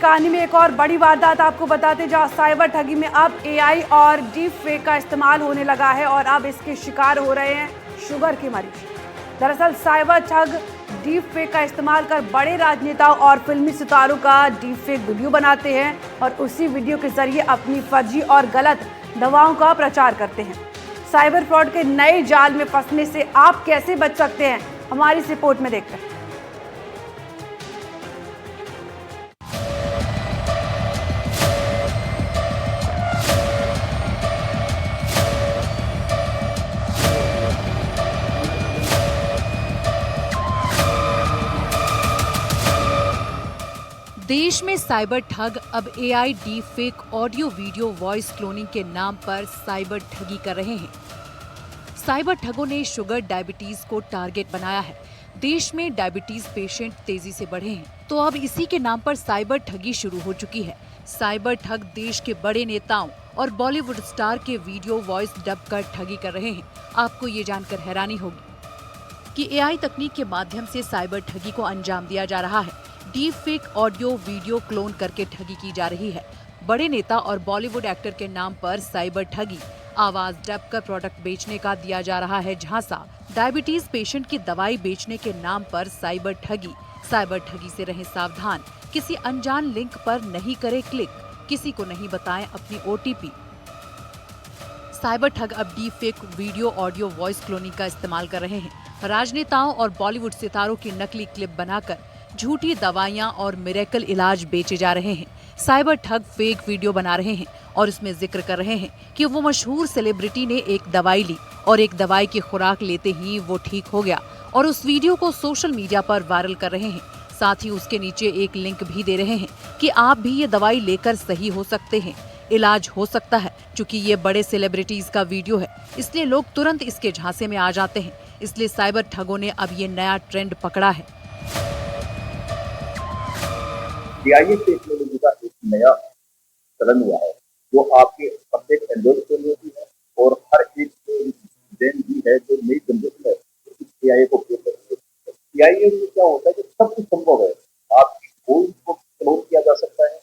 कहानी में एक और बड़ी वारदात आपको बताते, जहां साइबर ठगी में अब एआई और डीप फेक का इस्तेमाल होने लगा है और अब इसके शिकार हो रहे हैं शुगर के मरीज। दरअसल साइबर ठग डीप फेक का इस्तेमाल कर बड़े राजनेताओं और फिल्मी सितारों का डीप फेक वीडियो बनाते हैं और उसी वीडियो के जरिए अपनी फर्जी और गलत दवाओं का प्रचार करते हैं। साइबर फ्रॉड के नए जाल में फंसने से आप कैसे बच सकते हैं, हमारी इस रिपोर्ट में देखते हैं। देश में साइबर ठग अब AI deep fake audio video voice cloning के नाम पर साइबर ठगी कर रहे हैं। साइबर ठगों ने शुगर डायबिटीज को टारगेट बनाया है। देश में डायबिटीज पेशेंट तेजी से बढ़े हैं, तो अब इसी के नाम पर साइबर ठगी शुरू हो चुकी है। साइबर ठग देश के बड़े नेताओं और बॉलीवुड स्टार के वीडियो वॉइस डब कर ठगी कर रहे हैं। आपको ये जानकर हैरानी होगी कि एआई तकनीक के माध्यम से साइबर ठगी को अंजाम दिया जा रहा है। Deep fake audio video clone करके ठगी की जा रही है। बड़े नेता और बॉलीवुड एक्टर के नाम पर साइबर ठगी, आवाज डब कर प्रोडक्ट बेचने का दिया जा रहा है झांसा। डायबिटीज पेशेंट की दवाई बेचने के नाम पर साइबर ठगी। साइबर ठगी से रहें सावधान, किसी अनजान लिंक पर नहीं करें क्लिक, किसी को नहीं बताएं अपनी ओटीपी। साइबर ठग अब deep fake video audio voice cloning का इस्तेमाल कर रहे हैं। राजनेताओं और बॉलीवुड सितारों की नकली क्लिप बनाकर झूठी दवाइयां और मिरेकल इलाज बेचे जा रहे हैं। साइबर ठग फेक वीडियो बना रहे हैं और इसमें जिक्र कर रहे हैं कि वो मशहूर सेलिब्रिटी ने एक दवाई ली और एक दवाई की खुराक लेते ही वो ठीक हो गया और उस वीडियो को सोशल मीडिया पर वायरल कर रहे हैं। साथ ही उसके नीचे एक लिंक भी दे रहे हैं कि आप भी ये दवाई लेकर सही हो सकते हैं, इलाज हो सकता है। चूंकि ये बड़े सेलिब्रिटीज का वीडियो है, इसलिए लोग तुरंत इसके झांसे में आ जाते हैं। इसलिए साइबर ठगों ने अब ये नया ट्रेंड पकड़ा है। एआई टेक्नोलॉजी का एक नया चलन हुआ है, जो आपके प्रत्येक एंड्रॉइड फोन में भी है और हर एक ब्रांड भी है जो नई जनरेशन है इस एआई को उपयोग करती है। एआई में क्या होता है कि सब कुछ संभव है। आपकी वॉइस को क्लोन किया जा सकता है,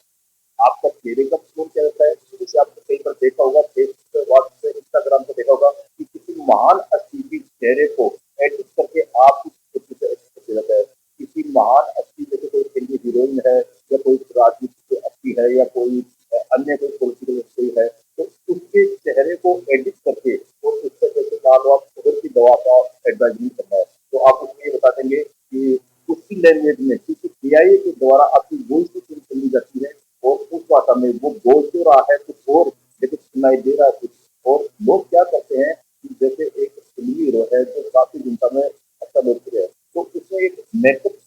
आपका चेहरे का क्लोन किया जाता है। जैसे आपने कहीं पर देखा होगा, फेसबुक, व्हाट्सएप, इंस्टाग्राम पे देखा होगा कि किसी महान हस्ती के चेहरे को एडिट करके आप उस किया जाता है। किसी महान हस्ती जैसे कोई फिल्मी हीरोइन है या कोई राजनीति हस्ती है या कोई अन्य कोई पॉलिटिकल कोई है, तो उसके चेहरे को एडिट करके और उससे जैसे मान लो आप शुगर की दवा का एडवर्टाइजमेंट करना है, तो आप उसमें ये बता देंगे कि उसी लैंग्वेज में, क्योंकि एआई के द्वारा आपकी वॉइस की चेंज कर ली जाती है और उस भाषा में वो बोल तो रहा है कुछ और लेकिन सुनाई दे रहा है कुछ और। लोग क्या करते हैं कि जैसे एक फिल्मी हीरो है जो काफी जनता में अच्छा लोकप्रिय है, तो उसमें एक मेकअप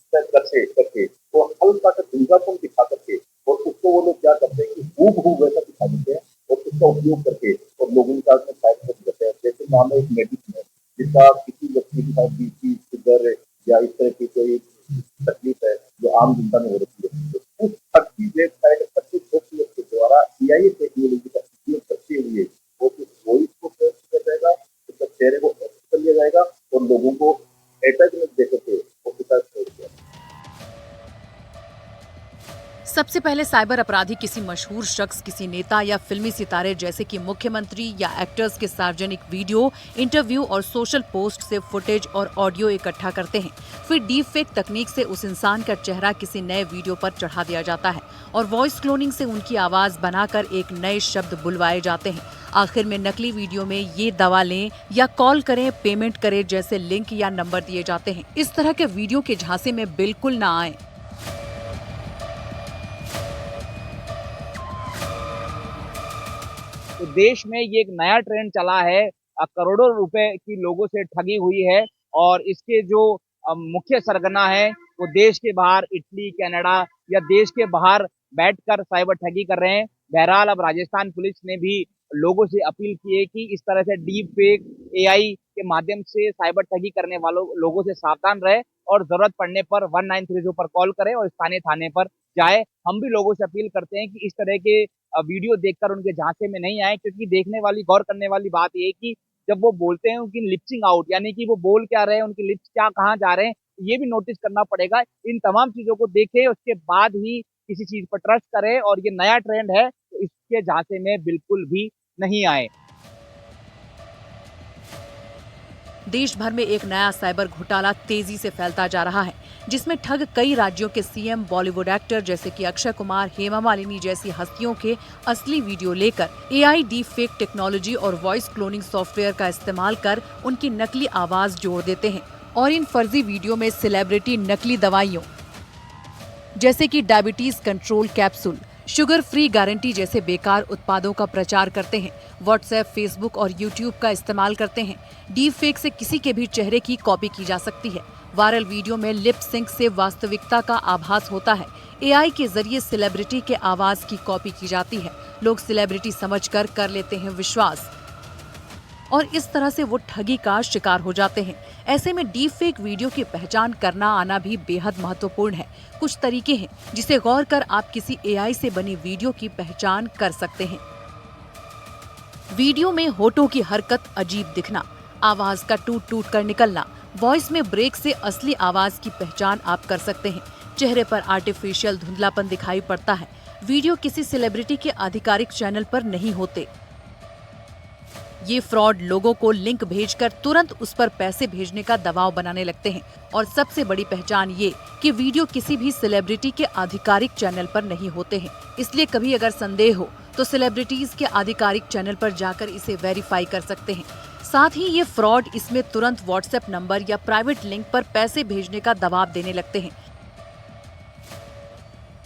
करके वो हल्का सा धुंधलापन दिखा करके और उसको वो लोग क्या करते हैं कि हूबहू वैसा दिखा देते हैं और उसका उपयोग करके और लोगों के साथ में साइड कर देते हैं। जैसे मान लो एक मेडिसिन है जिसका किसी व्यक्ति के साथ बीपी, शुगर या इस तरह की कोई तकलीफ है जो आम जनता में हो रही है, तो उस फर्जी वेबसाइट, फर्जी सॉफ्टवेयर के द्वारा एआई टेक्नोलॉजी का उपयोग करते हुए वो उस वॉइस को सर्च किया जाएगा, उसका चेहरे को एक्ट कर लिया जाएगा और लोगों को एडवर्टाइजमेंट देकर के उसके साथ छोड़ दिया। सबसे पहले साइबर अपराधी किसी मशहूर शख्स, किसी नेता या फिल्मी सितारे जैसे कि मुख्यमंत्री या एक्टर्स के सार्वजनिक वीडियो, इंटरव्यू और सोशल पोस्ट से फुटेज और ऑडियो इकट्ठा करते हैं। फिर डीप फेक तकनीक से उस इंसान का चेहरा किसी नए वीडियो पर चढ़ा दिया जाता है और वॉइस क्लोनिंग से उनकी आवाज बनाकर एक नए शब्द बुलवाए जाते हैं। आखिर में नकली वीडियो में ये दवा लें या कॉल करें, पेमेंट करें जैसे लिंक या नंबर दिए जाते हैं। इस तरह के वीडियो के झांसे में बिल्कुल न आए। तो देश में ये एक नया ट्रेंड चला है। करोड़ों रुपए की लोगों से ठगी हुई है और इसके जो मुख्य सरगना है वो देश के बाहर इटली, कनाडा या देश के बाहर बैठकर साइबर ठगी कर रहे हैं। बहरहाल अब राजस्थान पुलिस ने भी लोगों से अपील की है कि इस तरह से डीप फेक एआई के माध्यम से साइबर ठगी करने वालों लोगों से सावधान रहे और जरूरत पड़ने पर 1930 पर कॉल करें और स्थानीय थाने पर जाए। हम भी लोगों से अपील करते हैं कि इस तरह के वीडियो देखकर उनके झांसे में नहीं आए, क्योंकि देखने वाली, गौर करने वाली बात ये है कि जब वो बोलते हैं उनकी लिपसिंग आउट, यानी कि वो बोल क्या रहे हैं, उनकी लिप्स क्या कहाँ जा रहे हैं, ये भी नोटिस करना पड़ेगा। इन तमाम चीजों को देखें, उसके बाद ही किसी चीज पर ट्रस्ट करे और ये नया ट्रेंड है तो इसके झांसे में बिल्कुल भी नहीं आए। देश भर में एक नया साइबर घोटाला तेजी से फैलता जा रहा है, जिसमें ठग कई राज्यों के सीएम, बॉलीवुड एक्टर जैसे कि अक्षय कुमार, हेमा मालिनी जैसी हस्तियों के असली वीडियो लेकर एआई डीप फेक टेक्नोलॉजी और वॉइस क्लोनिंग सॉफ्टवेयर का इस्तेमाल कर उनकी नकली आवाज जोड़ देते हैं और इन फर्जी वीडियो में सेलिब्रिटी नकली दवाइयों जैसे कि diabetes control capsule, sugar free guarantee जैसे बेकार उत्पादों का प्रचार करते हैं। व्हाट्सएप, फेसबुक और यूट्यूब का इस्तेमाल करते हैं। डीप फेक से किसी के भी चेहरे की कॉपी की जा सकती है। वायरल वीडियो में लिप सिंक से वास्तविकता का आभास होता है। एआई के जरिए सेलिब्रिटी के आवाज की कॉपी की जाती है। लोग सेलिब्रिटी समझकर कर लेते हैं विश्वास और इस तरह से वो ठगी का शिकार हो जाते हैं। ऐसे में डीप फेक वीडियो की पहचान करना आना भी बेहद महत्वपूर्ण है। कुछ तरीके हैं जिसे गौर कर आप किसी एआई से बनी वीडियो की पहचान कर सकते हैं। वीडियो में होठों की हरकत अजीब दिखना, आवाज का टूट टूट कर निकलना, वॉइस में ब्रेक से असली आवाज की पहचान आप कर सकते हैं। चेहरे पर आर्टिफिशियल धुंधलापन दिखाई पड़ता है। वीडियो किसी सेलिब्रिटी के आधिकारिक चैनल पर नहीं होते। ये फ्रॉड लोगों को लिंक भेजकर तुरंत उस पर पैसे भेजने का दबाव बनाने लगते हैं और सबसे बड़ी पहचान ये कि वीडियो किसी भी सेलिब्रिटी के आधिकारिक चैनल पर नहीं होते हैं। इसलिए कभी अगर संदेह हो तो सेलिब्रिटीज के आधिकारिक चैनल पर जाकर इसे वेरीफाई कर सकते हैं। साथ ही ये फ्रॉड इसमें तुरंत व्हाट्सएप नंबर या प्राइवेट लिंक पर पैसे भेजने का दबाव देने लगते हैं।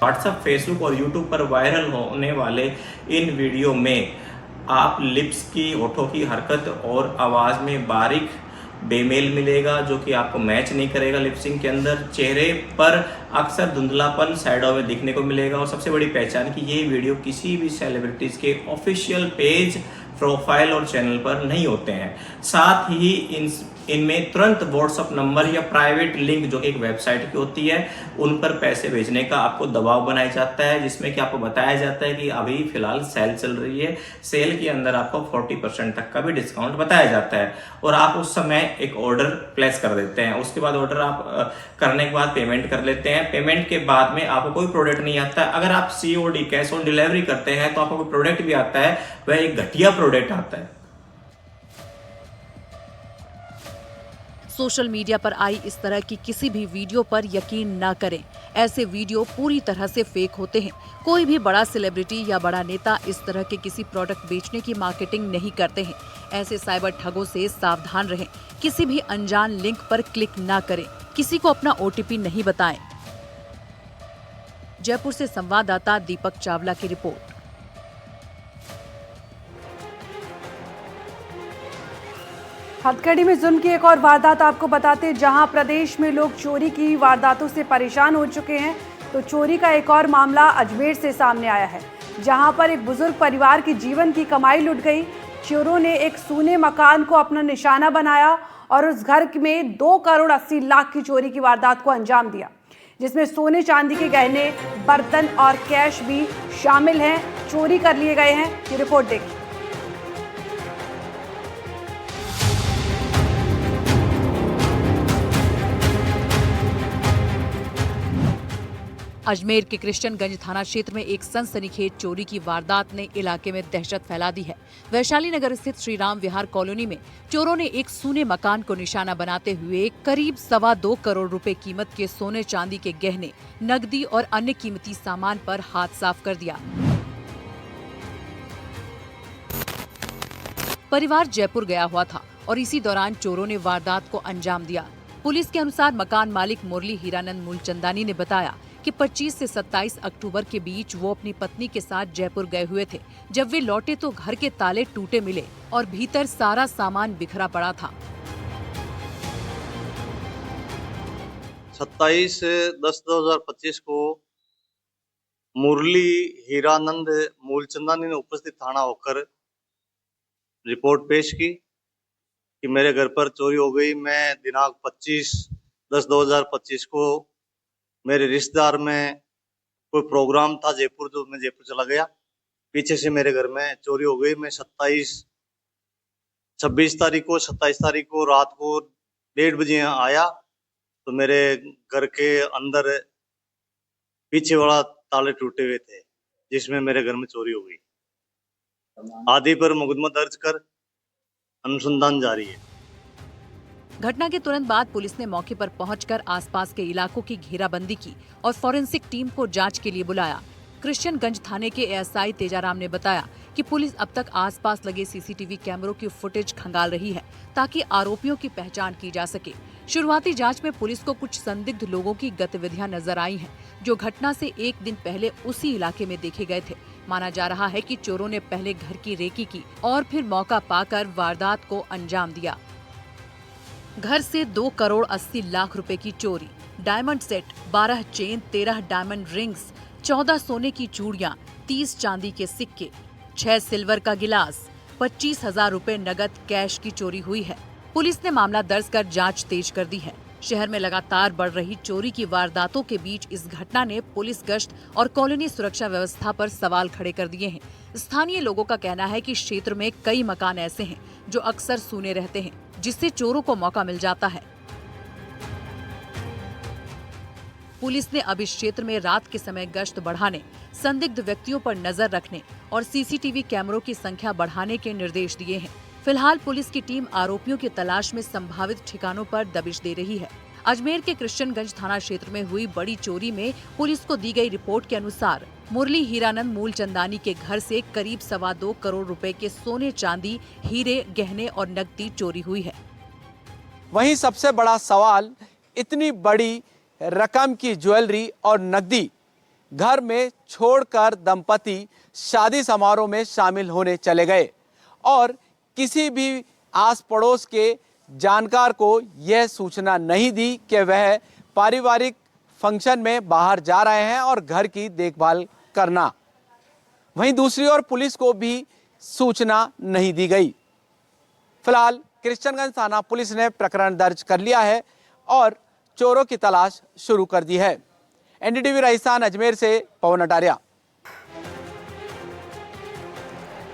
व्हाट्सएप, फेसबुक और यूट्यूब पर वायरल होने वाले इन वीडियो में आप लिप्स की, होठों की हरकत और आवाज़ में बारीक बेमेल मिलेगा जो कि आपको मैच नहीं करेगा लिपसिंग के अंदर। चेहरे पर अक्सर धुंधलापन साइडों में दिखने को मिलेगा और सबसे बड़ी पहचान कि ये वीडियो किसी भी सेलिब्रिटीज के ऑफिशियल पेज, प्रोफाइल और चैनल पर नहीं होते हैं। साथ ही इनमें तुरंत व्हाट्सएप नंबर या प्राइवेट लिंक जो कि एक वेबसाइट की होती है उन पर पैसे भेजने का आपको दबाव बनाया जाता है, जिसमें कि आपको बताया जाता है कि अभी फिलहाल सेल चल रही है, सेल के अंदर आपको 40% तक का भी डिस्काउंट बताया जाता है और आप उस समय एक ऑर्डर प्लेस कर देते हैं। उसके बाद ऑर्डर आप करने के बाद पेमेंट कर लेते हैं। पेमेंट के बाद में आपको कोई प्रोडक्ट नहीं आता है। अगर आप COD, कैश ऑन डिलीवरी करते हैं तो आपको कोई प्रोडक्ट भी आता है, वह एक घटिया प्रोडक्ट आता है। सोशल मीडिया पर आई इस तरह की किसी भी वीडियो पर यकीन न करें। ऐसे वीडियो पूरी तरह से फेक होते हैं। कोई भी बड़ा सेलिब्रिटी या बड़ा नेता इस तरह के किसी प्रोडक्ट बेचने की मार्केटिंग नहीं करते हैं। ऐसे साइबर ठगों से सावधान रहें। किसी भी अनजान लिंक पर क्लिक न करें। किसी को अपना OTP नहीं बताएं। जयपुर से संवाददाता दीपक चावला की रिपोर्ट। हथकड़ी में जुल्म की एक और वारदात आपको बताते, जहां प्रदेश में लोग चोरी की वारदातों से परेशान हो चुके हैं, तो चोरी का एक और मामला अजमेर से सामने आया है, जहां पर एक बुजुर्ग परिवार की जीवन की कमाई लुट गई। चोरों ने एक सूने मकान को अपना निशाना बनाया और उस घर में 2 करोड़ 80 लाख की चोरी की वारदात को अंजाम दिया, जिसमें सोने चांदी के गहने, बर्तन और कैश भी शामिल हैं। चोरी कर लिए गए हैं। ये रिपोर्ट देखिए। अजमेर के कृष्णगंज थाना क्षेत्र में एक सनसनीखेज चोरी की वारदात ने इलाके में दहशत फैला दी है। वैशाली नगर स्थित श्री राम विहार कॉलोनी में चोरों ने एक सूने मकान को निशाना बनाते हुए करीब 2.25 करोड़ रुपए कीमत के सोने चांदी के गहने, नकदी और अन्य कीमती सामान पर हाथ साफ कर दिया। परिवार जयपुर गया हुआ था और इसी दौरान चोरों ने वारदात को अंजाम दिया। पुलिस के अनुसार मकान मालिक मुरली हीरानंद मूलचंदानी ने बताया कि 25 से 27 अक्टूबर के बीच वो अपनी पत्नी के साथ जयपुर गए हुए थे। जब वे लौटे तो घर के ताले टूटे मिले और भीतर सारा सामान बिखरा पड़ा था। 27/10/2025 को मुरली हीरानंद मूलचंदानी ने उपस्थित थाना होकर रिपोर्ट पेश की कि मेरे घर पर चोरी हो गई। मैं दिनांक 25/10/2025 को मेरे रिश्तेदार में कोई प्रोग्राम था जयपुर, तो मैं जयपुर चला गया। पीछे से मेरे घर में चोरी हो गई। मैं 26 तारीख को 27 तारीख को रात को 1:30 बजे यहाँ आया तो मेरे घर के अंदर पीछे वाला ताले टूटे हुए थे, जिसमें मेरे घर में चोरी हो गई। आदि पर मुकदमा दर्ज कर अनुसंधान जारी है। घटना के तुरंत बाद पुलिस ने मौके पर पहुंचकर आसपास के इलाकों की घेराबंदी की और फॉरेंसिक टीम को जांच के लिए बुलाया। कृष्णगंज थाने के एएसआई तेजाराम ने बताया कि पुलिस अब तक आसपास लगे सीसीटीवी कैमरों की फुटेज खंगाल रही है ताकि आरोपियों की पहचान की जा सके। शुरुआती जांच में पुलिस को कुछ संदिग्ध लोगों की गतिविधियां नजर आई हैं, जो घटना से एक दिन पहले उसी इलाके में देखे गए थे। माना जा रहा है कि चोरों ने पहले घर की रेकी की और फिर मौका पाकर वारदात को अंजाम दिया। घर से 2 करोड़ 80 लाख रुपए की चोरी, diamond set, 12 chain, 13 diamond rings, 14 सोने की चूड़ियां, 30 चांदी के सिक्के, 6 सिल्वर का गिलास, 25,000 रुपए नगद कैश की चोरी हुई है। पुलिस ने मामला दर्ज कर जांच तेज कर दी है। शहर में लगातार बढ़ रही चोरी की वारदातों के बीच इस घटना ने पुलिस गश्त और कॉलोनी सुरक्षा व्यवस्था पर सवाल खड़े कर दिए हैं। स्थानीय लोगों का कहना है कि क्षेत्र में कई मकान ऐसे हैं जो अक्सर सूने रहते हैं, जिससे चोरों को मौका मिल जाता है। पुलिस ने अब इस क्षेत्र में रात के समय गश्त बढ़ाने, संदिग्ध व्यक्तियों पर नजर रखने और सीसीटीवी कैमरों की संख्या बढ़ाने के निर्देश दिए हैं। फिलहाल पुलिस की टीम आरोपियों की तलाश में संभावित ठिकानों पर दबिश दे रही है। अजमेर के कृष्णगंज थाना क्षेत्र में हुई बड़ी चोरी में पुलिस को दी गई रिपोर्ट के अनुसार मुरली हीरानंद मूलचंदानी के घर से करीब 2.25 करोड़ रुपए के सोने, चांदी, हीरे, गहने और नकदी चोरी हुई है। वहीं सबसे बड़ा सवाल, इतनी बड़ी रकम की ज्वेलरी और नकदी घर में छोड़कर दंपति शादी समारोह में शामिल होने चले गए और किसी भी आस पड़ोस के जानकार को यह सूचना नहीं दी कि वह पारिवारिक फंक्शन में बाहर जा रहे हैं और घर की देखभाल करना। वहीं दूसरी ओर पुलिस को भी सूचना नहीं दी गई। फिलहाल कृष्णगंज थाना पुलिस ने प्रकरण दर्ज कर लिया है और चोरों की तलाश शुरू कर दी है। एनडीटीवी राजस्थान अजमेर से पवन अटारिया।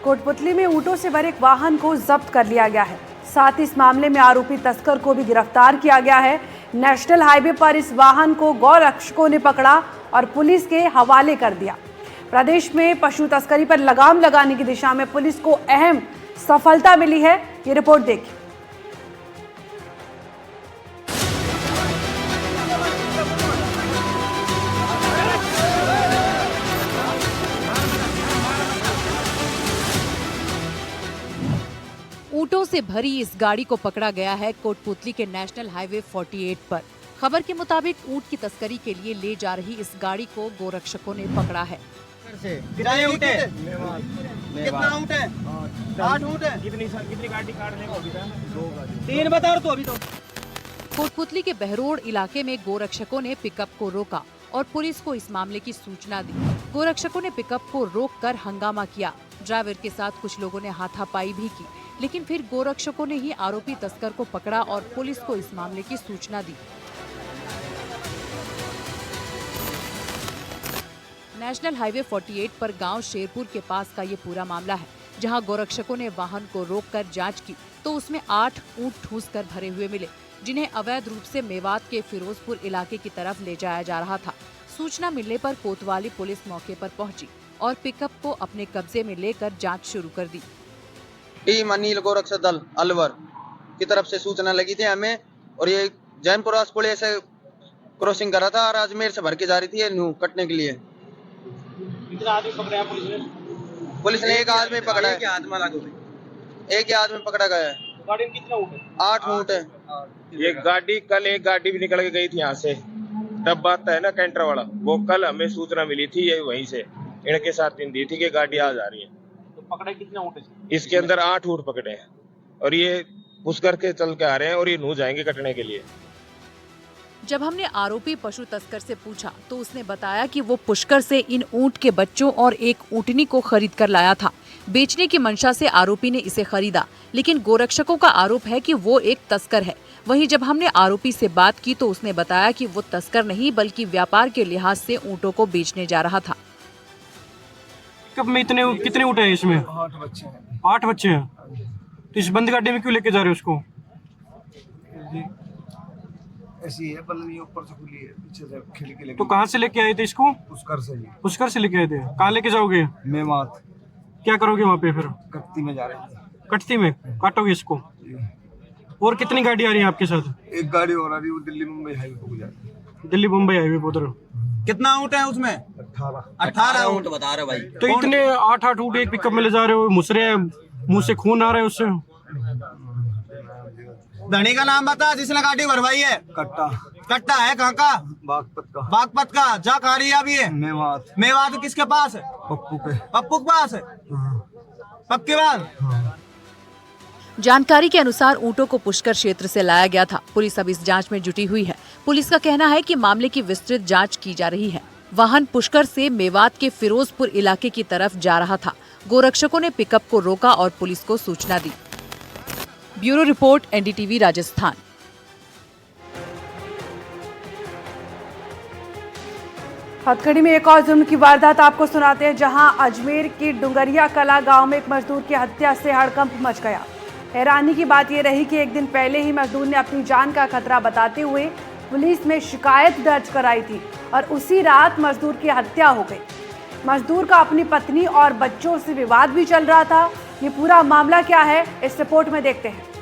कोटपुतली में ऊंटों से भरे एक वाहन को जब्त कर लिया गया है। साथ ही इस मामले में आरोपी तस्कर को भी गिरफ्तार किया गया है। नेशनल हाईवे पर इस वाहन को गौरक्षकों ने पकड़ा और पुलिस के हवाले कर दिया। प्रदेश में पशु तस्करी पर लगाम लगाने की दिशा में पुलिस को अहम सफलता मिली है। ये रिपोर्ट देखिए। ऊंटों से भरी इस गाड़ी को पकड़ा गया है कोटपुतली के नेशनल हाईवे 48 पर। खबर के मुताबिक ऊंट की तस्करी के लिए ले जा रही इस गाड़ी को गोरक्षकों ने पकड़ा है। कितने ऊँट है? कितना ऊँट है? 8 ऊँट है। कितनी गाड़ी काटने को? 3 बता तो अभी तो। कोटपुतली के बहरोड इलाके में गोरक्षकों ने पिकअप को रोका और पुलिस को इस मामले की सूचना दी। गोरक्षकों ने पिकअप को रोककर हंगामा किया। ड्राइवर के साथ कुछ लोगों ने हाथापाई भी की, लेकिन फिर गोरक्षकों ने ही आरोपी तस्कर को पकड़ा और पुलिस को इस मामले की सूचना दी। नेशनल हाईवे 48 पर गांव शेरपुर के पास का ये पूरा मामला है, जहां गोरक्षकों ने वाहन को रोककर जांच की तो उसमें 8 ऊंट ठूस कर भरे हुए मिले, जिन्हें अवैध रूप से मेवात के फिरोजपुर इलाके की तरफ ले जाया जा रहा था। सूचना मिलने पर कोतवाली पुलिस मौके पर पहुंची और पिकअप को अपने कब्जे में लेकर जांच शुरू कर दी। टीम अनिल गोरक्षक दल अलवर की तरफ से सूचना लगी थी हमें, और ये जैनपुर पुलिस से क्रॉसिंग कर रहा था और अजमेर से भर के जा रही थी ये न्यू कटने के लिए। कितना आदमी पकड़ा है पुलिस ने? पुलिस ने एक आदमी पकड़ा है। एक ही आदमी पकड़ा गया है। गाड़ी में कितना ऊँट है? 8 ऊँट है। ये गाड़ी कल एक गाड़ी भी निकल के गई थी यहाँ से, डब्बा आता है ना कैंटर वाला, वो कल हमें सूचना मिली थी, ये वहीं से इनके साथ दी थी कि गाड़ी आ जा रही है। तो पकड़े कितने ऊँट है? इसके अंदर 8 ऊँट पकड़े हैं और ये पुष्कर के चल के आ रहे हैं और ये नू जाएंगे कटने के लिए। जब हमने आरोपी पशु तस्कर से पूछा तो उसने बताया कि वो पुष्कर से इन ऊंट के बच्चों और एक ऊँटनी को खरीद कर लाया था। बेचने की मंशा से आरोपी ने इसे खरीदा, लेकिन गोरक्षकों का आरोप है कि वो एक तस्कर है। वहीं जब हमने आरोपी से बात की तो उसने बताया कि वो तस्कर नहीं बल्कि व्यापार के लिहाज से ऊँटों को बेचने जा रहा था। कब में कितने ऊँट हैं इसमें? 8 बच्चे हैं। 8 बच्चे हैं। तो इस बंद गाड़ी में क्यों लेके जा रहे हो उसको? ऐसी है, बल्ली ऊपर से खुली है, पीछे से खिड़की लगी। तो कहाँ से लेके आए थे इसको? पुष्कर से जी। पुष्कर से लेके आए थे। कहाँ लेके जाओगे? मेवात। क्या करोगे वहाँ पे फिर? कटती में जा रहे थे। कटती में काटोगे इसको? और कितनी गाड़ी आ रही है आपके साथ? एक गाड़ी और आ रही है, वो दिल्ली मुंबई हाईवे को जा रही है। दिल्ली मुंबई हाईवे पर उधर। कितना ऊँट है उसमें? 18 ऊँट बता रहे भाई। तो इतने 8 ऊँट एक पिकअप में ले जा रहे हो, मुसरे हैं, मुंह से खून आ रहा है उससे। धनी का नाम बता जिसने गाड़ी भरवाई है। कट्टा। कट्टा है कहाँ का? बागपत का। बागपत का। जा खा रही है अभी ये? मेवात। मेवात किसके पास है? पप्पू के। पप्पू के पास है? पक्की बात। जानकारी के अनुसार ऊँटों को पुष्कर क्षेत्र से लाया गया था। पुलिस अब इस जांच में जुटी हुई है। पुलिस का कहना है कि मामले की विस्तृत जांच की जा रही है। वाहन पुष्कर से मेवात के फिरोजपुर इलाके की तरफ जा रहा था। गोरक्षकों ने पिकअप को रोका और पुलिस को सूचना दी। Bureau report, NDTV Rajasthan. हथकड़ी में एक और जुर्म की वारदात आपको सुनाते हैं, जहां अजमेर की डुंगरिया कला गांव में एक मजदूर की हत्या से हड़कंप मच गया। हैरानी की बात यह रही कि एक दिन पहले ही मजदूर ने अपनी जान का खतरा बताते हुए पुलिस में शिकायत दर्ज कराई थी और उसी रात मजदूर की हत्या हो गई। मजदूर का अपनी पत्नी और बच्चों से विवाद भी चल रहा था। ये पूरा मामला क्या है, इस रिपोर्ट में देखते हैं।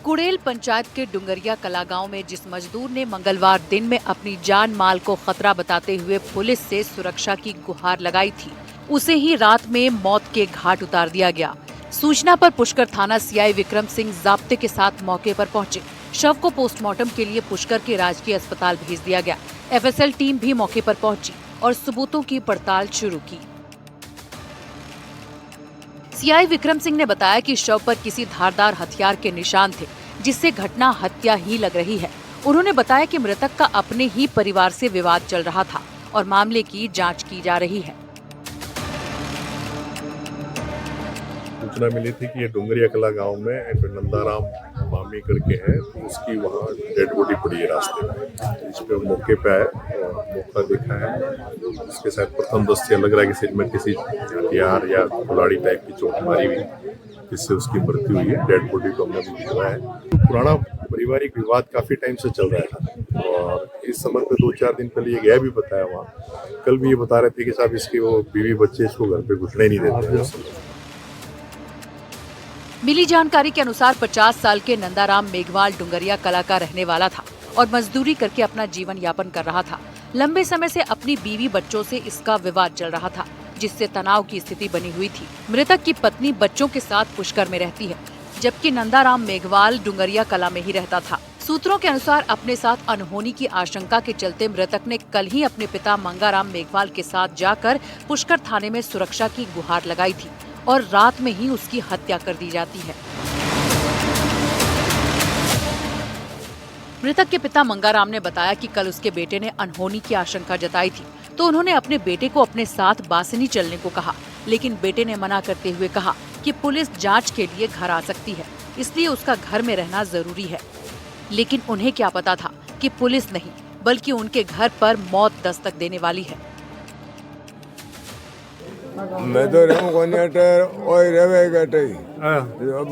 कुड़ेल पंचायत के डुंगरिया कला गांव में जिस मजदूर ने मंगलवार दिन में अपनी जान माल को खतरा बताते हुए पुलिस से सुरक्षा की गुहार लगाई थी, उसे ही रात में मौत के घाट उतार दिया गया। सूचना पर पुष्कर थाना CI विक्रम सिंह जाब्ते के साथ मौके पर पहुंचे। शव को पोस्टमार्टम के लिए पुष्कर के राजकीय अस्पताल भेज दिया गया। FSL टीम भी मौके पर पहुंची और सबूतों की पड़ताल शुरू की। CI विक्रम सिंह ने बताया कि शव पर किसी धारदार हथियार के निशान थे, जिससे घटना हत्या ही लग रही है। उन्होंने बताया कि मृतक का अपने ही परिवार से विवाद चल रहा था और मामले की जांच की जा रही है। सूचना मिली थी कि ये डुंगरिया कला गांव में नंदाराम मामी करके है, तो उसकी वहाँ डेड बॉडी पड़ी है रास्ते में। इस पे मौके पे आए और मौका देखा है। इसके साथ प्रथम दृष्टया लग रहा है कि सिर में किसी हथियार या कुल्हाड़ी टाइप की चोट मारी हुई, जिससे उसकी मृत्यु हुई है। डेड बॉडी को हमने भी देखा है। पुराना पारिवारिक विवाद काफी टाइम से चल रहा था और इस संबंध में 2-4 दिन पहले ये गया भी बताया वहाँ। कल भी ये बता रहे थे कि साहब इसके वो बीवी बच्चे इसको घर पे घुसने नहीं देते। मिली जानकारी के अनुसार 50 साल के नंदाराम मेघवाल डुंगरिया कला का रहने वाला था और मजदूरी करके अपना जीवन यापन कर रहा था। लंबे समय से अपनी बीवी बच्चों से इसका विवाद चल रहा था, जिससे तनाव की स्थिति बनी हुई थी। मृतक की पत्नी बच्चों के साथ पुष्कर में रहती है, जबकि नंदाराम मेघवाल डुंगरिया कला में ही रहता था। सूत्रों के अनुसार अपने साथ अनहोनी की आशंका के चलते मृतक ने कल ही अपने पिता मंगाराम मेघवाल के साथ जाकर पुष्कर थाने में सुरक्षा की गुहार लगाई थी और रात में ही उसकी हत्या कर दी जाती है। मृतक के पिता मंगाराम ने बताया कि कल उसके बेटे ने अनहोनी की आशंका जताई थी, तो उन्होंने अपने बेटे को अपने साथ बासनी चलने को कहा, लेकिन बेटे ने मना करते हुए कहा कि पुलिस जांच के लिए घर आ सकती है, इसलिए उसका घर में रहना जरूरी है। लेकिन उन्हें क्या पता था कि पुलिस नहीं बल्कि उनके घर पर मौत दस्तक देने वाली है। मैं तो रहूं कॉन्ट्रैक्टर और रहे गटे अब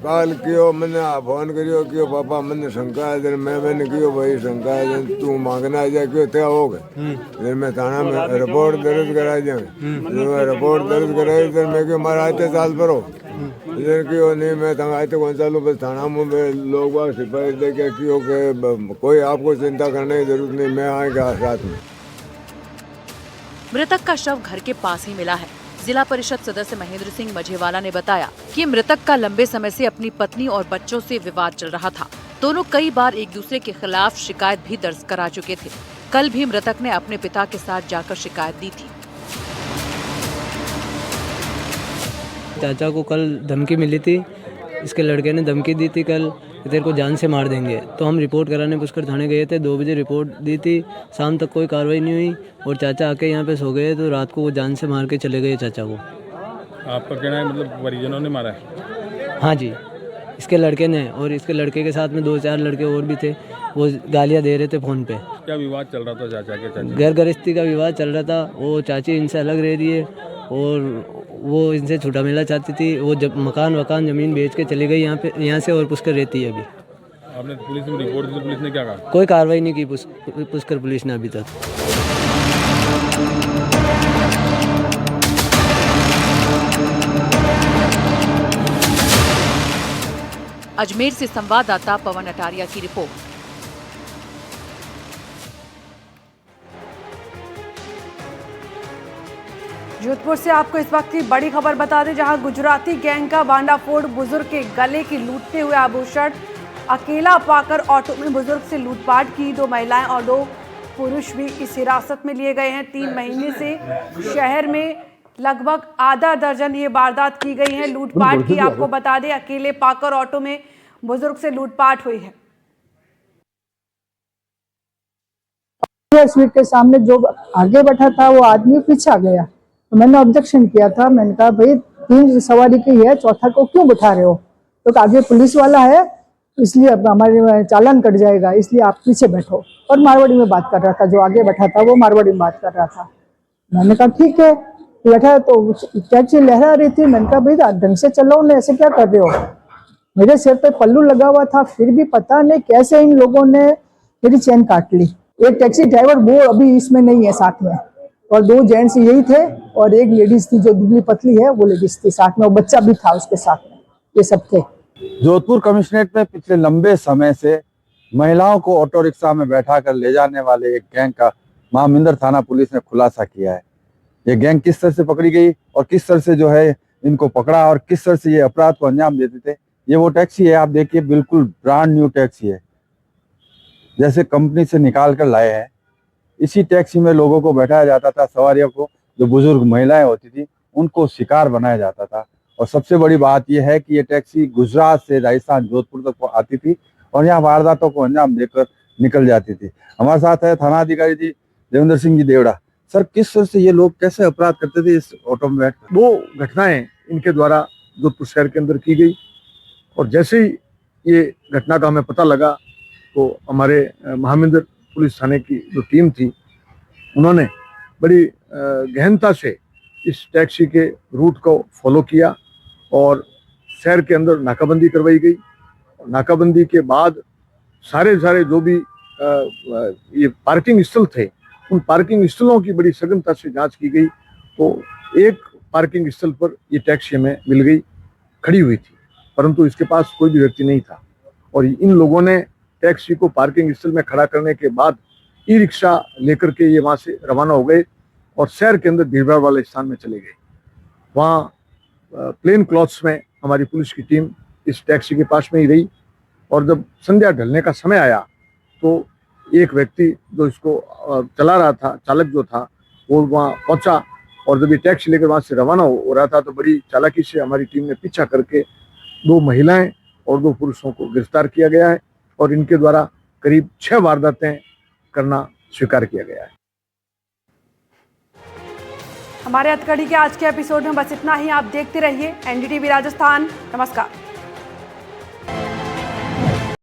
काल कियो मैंने फोन करियो कियो पापा मैंने शंका है मैंने कियो भाई शंका है तू मांगना जा क्यों त्या हो गए मैं थाना में रिपोर्ट दर्ज करा जाए रिपोर्ट दर्ज कराई फिर मैं क्यों मारा आते साल पर हो क्यों नहीं मैं आते कौन सालों बस थाना में लोग बाग सिपाही दे के क्यों के कोई आपको चिंता करने की जरूरत नहीं, मैं आएगा साथ में। मृतक का शव घर के पास ही मिला है। जिला परिषद सदस्य महेंद्र सिंह मझेवाला ने बताया कि मृतक का लंबे समय से अपनी पत्नी और बच्चों से विवाद चल रहा था। दोनों कई बार एक दूसरे के खिलाफ शिकायत भी दर्ज करा चुके थे। कल भी मृतक ने अपने पिता के साथ जाकर शिकायत दी थी। चाचा को कल धमकी मिली थी, इसके लड़के ने धमकी दी थी कल तेरे को जान से मार देंगे, तो हम रिपोर्ट कराने पुष्कर थाने गए थे। 2 बजे रिपोर्ट दी थी, शाम तक कोई कार्रवाई नहीं हुई और चाचा आके यहाँ पे सो गए, तो रात को वो जान से मार के चले गए चाचा को। आपका कहना है मतलब परिजनों ने मारा है? हाँ जी, इसके लड़के ने, और इसके लड़के के साथ में 2-4 लड़के और भी थे, वो गालियाँ दे रहे थे फ़ोन पे। क्या विवाद चल रहा था चाचा के? चाचा घर गृहस्थी का विवाद चल रहा था। वो चाची इनसे अलग रह रही है और वो इनसे छूटा मिलना चाहती थी। वो जब मकान ज़मीन बेच के चली गई यहाँ से, और पुष्कर रहती है अभी। आपने पुलिस में रिपोर्ट दी, पुलिस ने क्या कहा? कोई कार्रवाई नहीं की पुष्कर पुलिस ने अभी तक। अजमेर से संवाददाता पवन अटारिया की रिपोर्ट। जोधपुर से आपको इस वक्त की बड़ी खबर बता दें, जहां गुजराती गैंग का बांडाफोड़, बुजुर्ग के गले की लूटते हुए आभूषण अकेला पाकर ऑटो में बुजुर्ग से लूटपाट की। 2 महिलाएं और 2 पुरुष भी इस हिरासत में लिए गए हैं। 3 महीने से शहर में लगभग आधा दर्जन ये वारदात की गई है, लूटपाट की। आपको बता दें, अकेले पाकर ऑटो में बुजुर्ग से लूटपाट हुई है। स्वीट के सामने जो आगे बैठा था वो आदमी पीछे आ गया, तो मैंने ऑब्जेक्शन किया था। मैंने कहा भाई 3 सवारी की है, चौथा को क्यों बिठा रहे हो? तो आगे पुलिस वाला है, इसलिए अब हमारे चालान कट जाएगा, इसलिए आप पीछे बैठो। और मारवाड़ी में बात कर रहा था, जो आगे बैठा था वो मारवाड़ी में बात कर रहा था। मैंने कहा ठीक है, बैठा तो टैक्सी लहरा रही थी। मैंने कहा भाई ढंग से चलो, ने ऐसे क्या कर रहे हो? मेरे सिर पे पल्लू लगा हुआ था, फिर भी पता नहीं कैसे इन लोगों ने मेरी चैन काट ली। एक टैक्सी ड्राइवर वो अभी इसमें नहीं है साथ में, और 2 जेंट्स यही थे, और एक लेडीज थी जो दुबली पतली है, वो लेडीज थी साथ में, और बच्चा भी था उसके साथ में। ये सब थे। जोधपुर कमिश्नरेट में पिछले लंबे समय से महिलाओं को ऑटो रिक्शा में बैठा कर ले जाने वाले एक गैंग का महामिंदर थाना पुलिस ने खुलासा किया है। ये गैंग किस तरह से पकड़ी गई और किस तरह से जो है इनको पकड़ा और किस तरह से ये अपराध को अंजाम देते थे। ये वो टैक्सी है, आप देखिए, बिल्कुल ब्रांड न्यू टैक्सी है, जैसे कंपनी से निकाल कर लाए हैं। इसी टैक्सी में लोगों को बैठाया जाता था, सवारियों को, जो बुजुर्ग महिलाएं होती थी उनको शिकार बनाया जाता था। और सबसे बड़ी बात यह है कि ये टैक्सी गुजरात से राजस्थान जोधपुर तक आती थी और यहाँ वारदातों को अंजाम देकर निकल जाती थी। हमारे साथ है थाना अधिकारी जी देवेंद्र सिंह जी देवड़ा। सर, किस तरह से ये लोग कैसे अपराध करते थे इस ऑटो में बैठ? वो घटनाएं इनके द्वारा जोधपुर शहर के अंदर की गई, और जैसे ही ये घटना का हमें पता लगा तो हमारे महामिंदर पुलिस थाने की जो टीम थी, उन्होंने बड़ी गहनता से इस टैक्सी के रूट को फॉलो किया और शहर के अंदर नाकाबंदी करवाई गई। नाकाबंदी के बाद सारे जो भी ये पार्किंग स्थल थे, उन पार्किंग स्थलों की बड़ी सघनता से जांच की गई। तो एक पार्किंग स्थल पर ये टैक्सी हमें मिल गई, खड़ी हुई थी, परंतु इसके पास कोई भी व्यक्ति नहीं था। और इन लोगों ने टैक्सी को पार्किंग स्थल में खड़ा करने के बाद ई रिक्शा लेकर के ये वहाँ से रवाना हो गए और शहर के अंदर भीड़भाड़ वाले स्थान में चले गए। वहाँ प्लेन क्लॉथ्स में हमारी पुलिस की टीम इस टैक्सी के पास में ही रही, और जब संध्या ढलने का समय आया तो एक व्यक्ति जो इसको चला रहा था, चालक जो था, वो वहाँ पहुँचा, और जब ये टैक्सी लेकर वहाँ से रवाना हो रहा था तो बड़ी चालाकी से हमारी टीम ने पीछा करके 2 महिलाएं और 2 पुरुषों को गिरफ्तार किया गया है, और इनके द्वारा करीब 6 वारदातें करना स्वीकार किया गया है। हमारे हथकड़ी के आज के एपिसोड में बस इतना ही। आप देखते रहिए NDTV राजस्थान। नमस्कार।